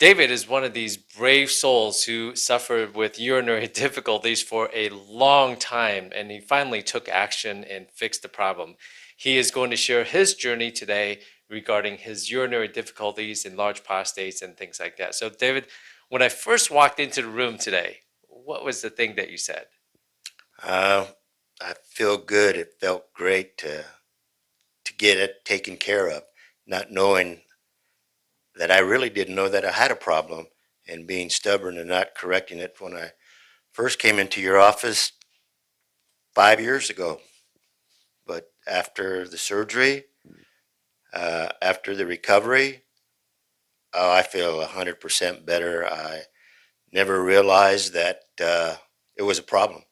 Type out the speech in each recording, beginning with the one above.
David is one of these brave souls who suffered with urinary difficulties for a long time, and he finally took action and fixed the problem. He is going to share his journey today regarding his urinary difficulties, enlarged prostates, and things like that. So, David, when I first walked into the room today, what was the thing that you said? Uh, I feel good. It felt great to get it taken care of, not knowing that I really didn't know that I had a problem and being stubborn and not correcting it when I first came into your office 5 years ago. But after the surgery, after the recovery, oh, I feel 100% better. I never realized that it was a problem.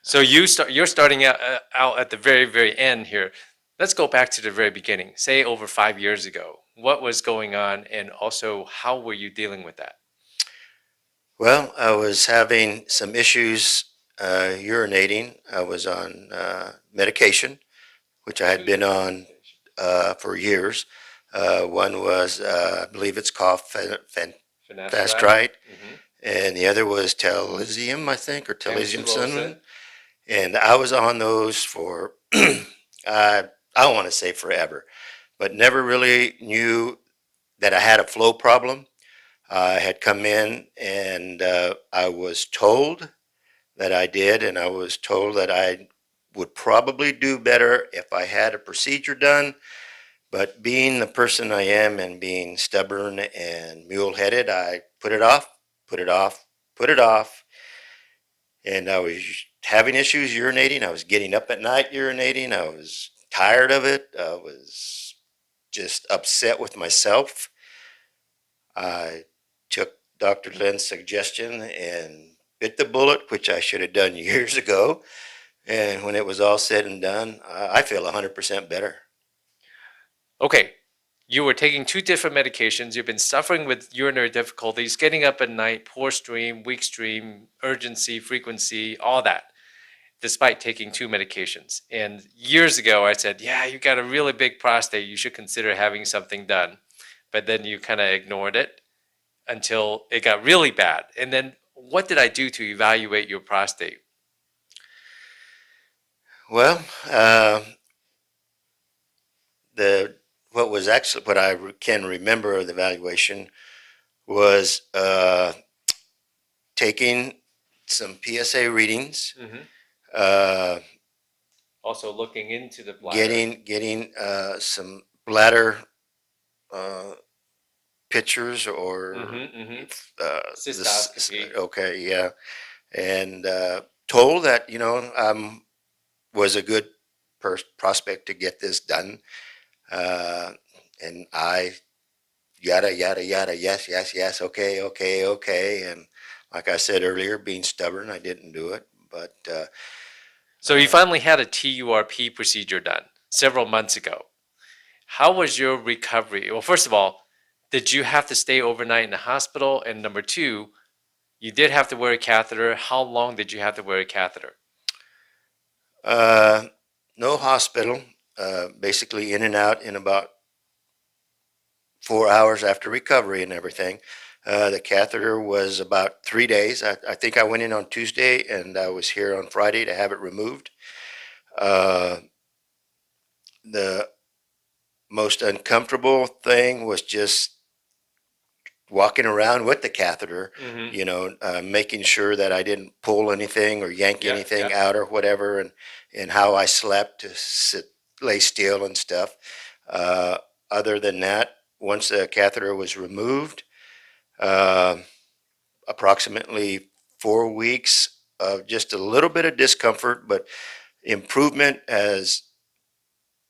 So you're starting out at the very, very end here. Let's go back to the very beginning. Say over 5 years ago. What was going on, and also how were you dealing with that? Well, I was having some issues urinating. I was on medication, which I had been on for years. One was, I believe it's called Finasteride. finasteride, and the other was telesium, I think, or telesium cinnamon. Tamsulosin. And I was on those for, I don't want to say forever, but never really knew that I had a flow problem. I had come in and I was told that I did, and I was told that I would probably do better if I had a procedure done. But being the person I am and being stubborn and mule headed, I put it off, put it off, put it off. And I was having issues urinating. I was getting up at night urinating. I was tired of it. I was just upset with myself. I took Dr. Lynn's suggestion and bit the bullet, which I should have done years ago. And when it was all said and done, I feel 100% better. Okay, you were taking two different medications. You've been suffering with urinary difficulties, getting up at night, poor stream, weak stream, urgency, frequency, all that, despite taking two medications. And years ago, I said, yeah, you got a really big prostate. You should consider having something done. But then you kind of ignored it until it got really bad. And then what did I do to evaluate your prostate? Well, the what was actually what I can remember of the evaluation was taking some PSA readings, uh, Also looking into the bladder. getting some bladder uh, pictures or this. Cystoscopy. Okay, yeah, and told that was a good prospect to get this done, uh, and I yada yada yada, yes yes yes, okay okay okay, and like I said earlier, being stubborn, I didn't do it, but So you finally had a TURP procedure done several months ago. How was your recovery? Well, first of all, did you have to stay overnight in the hospital? And number two, you did have to wear a catheter. How long did you have to wear a catheter? uh, no hospital. Basically, in and out in about 4 hours after recovery and everything. The catheter was about 3 days. I think I went in on Tuesday and I was here on Friday to have it removed. Uh, the most uncomfortable thing was just walking around with the catheter, making sure that I didn't pull anything or yank anything out or whatever, and how I slept to lay still and stuff. Other than that, once the catheter was removed, uh, approximately 4 weeks of just a little bit of discomfort, but improvement as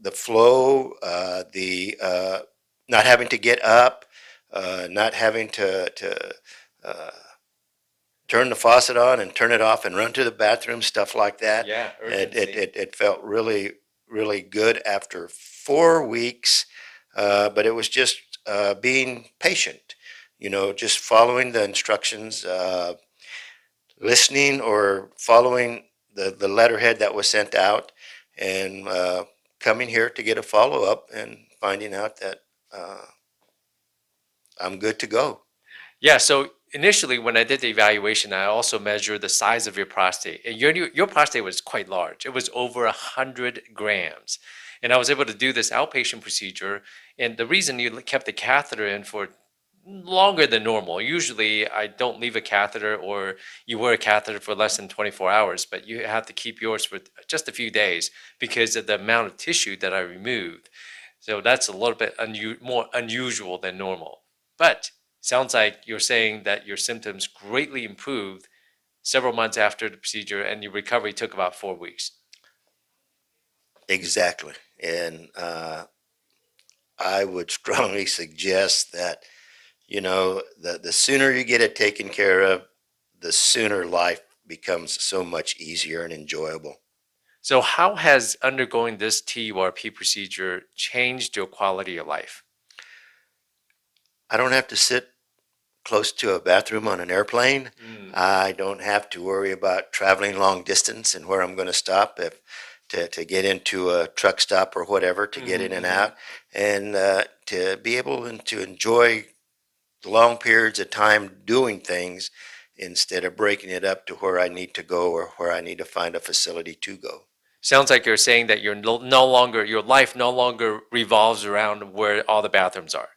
the flow, the not having to get up, not having to uh, turn the faucet on and turn it off and run to the bathroom, stuff like that. Yeah, It felt really, really good after 4 weeks, but it was just being patient, just following the instructions, listening or following the letterhead that was sent out, and coming here to get a follow up and finding out that I'm good to go. Yeah, so initially when I did the evaluation, I also measured the size of your prostate. And your prostate was quite large. It was over 100 grams. And I was able to do this outpatient procedure. And the reason you kept the catheter in for longer than normal, usually I don't leave a catheter or you wear a catheter for less than 24 hours, but you have to keep yours for just a few days because of the amount of tissue that I removed. So that's a little bit more unusual than normal. But sounds like you're saying that your symptoms greatly improved several months after the procedure and your recovery took about 4 weeks. Exactly. And I would strongly suggest that, the sooner you get it taken care of, the sooner life becomes so much easier and enjoyable. So, how has undergoing this TURP procedure changed your quality of life? I don't have to sit close to a bathroom on an airplane. Mm. I don't have to worry about traveling long distance and where I'm going to stop if to get into a truck stop or whatever to get in and Mm-hmm. out, and to be able to enjoy long periods of time doing things instead of breaking it up to where I need to go or where I need to find a facility to go. Sounds like you're saying that you're no longer your life no longer revolves around where all the bathrooms are.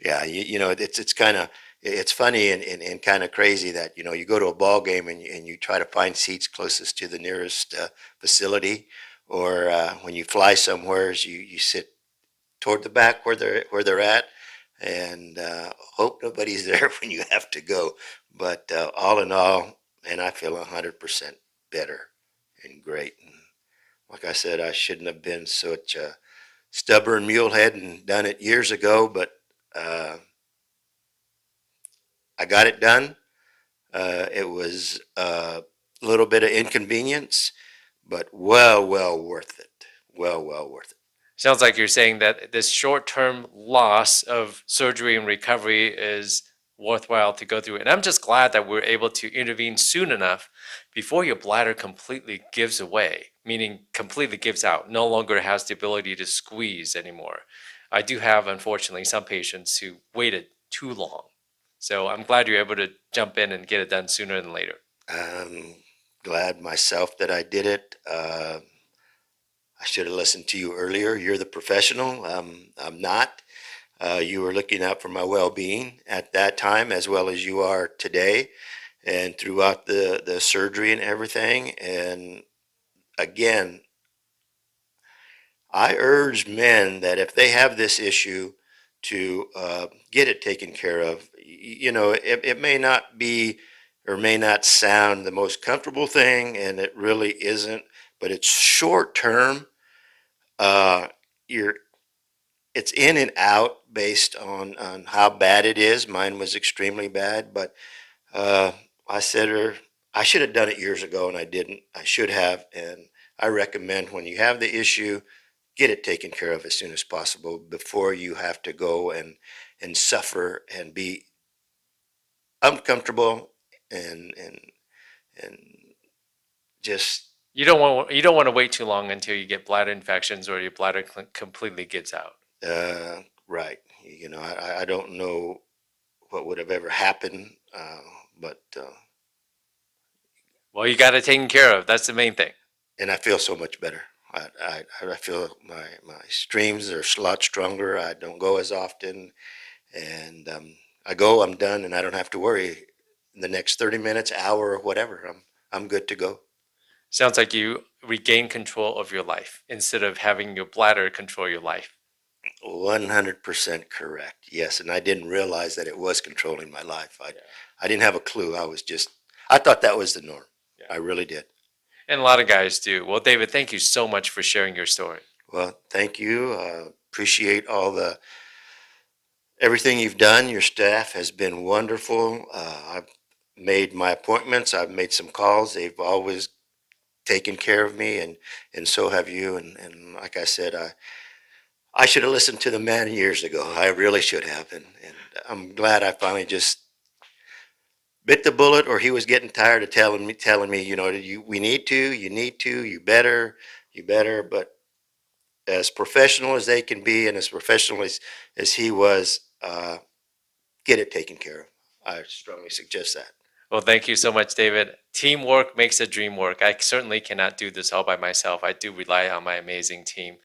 Yeah, yeah. It's kind of it's funny and kind of crazy that you go to a ball game and you try to find seats closest to the nearest facility, or when you fly somewhere, you sit toward the back where they're at, and hope nobody's there when you have to go. But all in all, and I feel 100% better and great. And like I said, I shouldn't have been such a stubborn mulehead and done it years ago, but uh, I got it done. It was a little bit of inconvenience, but well worth it. Well worth it. Sounds like you're saying that this short-term loss of surgery and recovery is worthwhile to go through. And I'm just glad that we're able to intervene soon enough before your bladder completely gives away, meaning completely gives out, no longer has the ability to squeeze anymore. I do have, unfortunately, some patients who waited too long. So I'm glad you're able to jump in and get it done sooner than later. I'm glad myself that I did it. I should have listened to you earlier. You're the professional. I'm not. You were looking out for my well-being at that time as well as you are today and throughout the surgery and everything. And again, I urge men that if they have this issue to get it taken care of. It may not be or may not sound the most comfortable thing, and it really isn't, but it's short term. Uh, you're it's in and out based on how bad it is. Mine was extremely bad, but uh, I said I should have done it years ago, and I didn't. I should have, and I recommend when you have the issue, get it taken care of as soon as possible before you have to go and suffer and be uncomfortable and just You don't want to wait too long until you get bladder infections or your bladder completely gets out. right. I don't know what would have ever happened, but Well, you got it taken care of. That's the main thing. and I feel so much better. I feel my streams are a lot stronger. I don't go as often, and I go, I'm done, and I don't have to worry. In the next 30 minutes, hour, or whatever, I'm good to go. Sounds like you regain control of your life instead of having your bladder control your life. 100% correct. Yes, and I didn't realize that it was controlling my life. I Yeah. I didn't have a clue. I thought that was the norm. Yeah. I really did. And a lot of guys do. Well, David, thank you so much for sharing your story. Well, thank you. Appreciate all the everything you've done. Your staff has been wonderful. I've made my appointments. I've made some calls. They've always taken care of me, and so have you. And like I said, I should have listened to the man years ago. I really should have, and I'm glad I finally just bit the bullet, or he was getting tired of telling me, we need to, you need to, you better. But as professional as they can be, and as professional as he was, get it taken care of. I strongly suggest that. Well, thank you so much, David. Teamwork makes the dream work. I certainly cannot do this all by myself. I do rely on my amazing team.